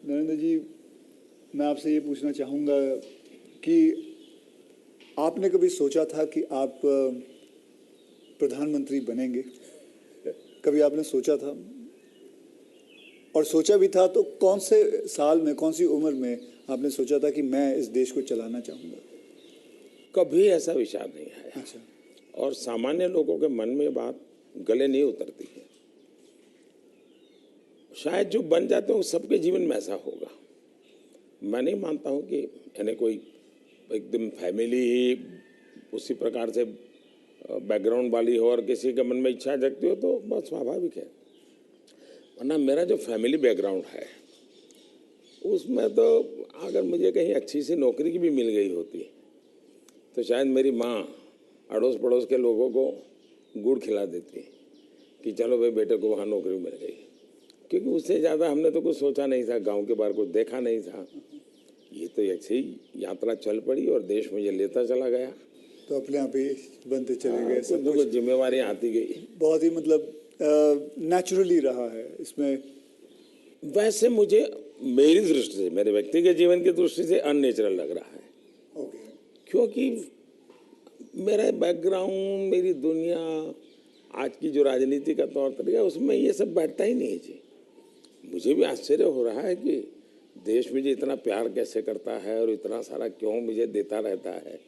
नरेंद्र जी, मैं आपसे ये पूछना चाहूँगा कि आपने कभी सोचा था कि आप प्रधानमंत्री बनेंगे? कभी आपने सोचा था? और सोचा भी था तो कौन से साल में, कौन सी उम्र में आपने सोचा था कि मैं इस देश को चलाना चाहूँगा? कभी ऐसा विचार नहीं आया। अच्छा। और सामान्य लोगों के मन में बात गले नहीं उतरती है। शायद जो बन जाते हैं सबके जीवन में ऐसा होगा। मैं नहीं मानता हूँ कि यानी कोई एकदम फैमिली ही उसी प्रकार से बैकग्राउंड वाली हो और किसी के मन में इच्छा जगती हो तो बहुत स्वाभाविक है। वरना मेरा जो फैमिली बैकग्राउंड है उसमें तो अगर मुझे कहीं अच्छी सी नौकरी की भी मिल गई होती तो शायद मेरी माँ अड़ोस पड़ोस के लोगों को गुड़ खिला देती कि चलो भाई बेटे को वहाँ नौकरी मिल गई, क्योंकि उससे ज़्यादा हमने तो कुछ सोचा नहीं था, गांव के बाहर कुछ देखा नहीं था। ये तो ऐसे ही यात्रा चल पड़ी और देश मुझे लेता चला गया, तो अपने आप ही बनते चले गए। सब कुछ जिम्मेवारी आती गई। बहुत ही मतलब नेचुरली रहा है इसमें। वैसे मुझे मेरी दृष्टि से, मेरे व्यक्तिगत जीवन की दृष्टि से अननेचुरल लग रहा है। ओके। क्योंकि मेरा बैकग्राउंड, मेरी दुनिया, आज की जो राजनीति का तौर तरीका, उसमें ये सब बैठता ही नहीं जी। मुझे भी आश्चर्य हो रहा है कि देश मुझे इतना प्यार कैसे करता है और इतना सारा क्यों मुझे देता रहता है।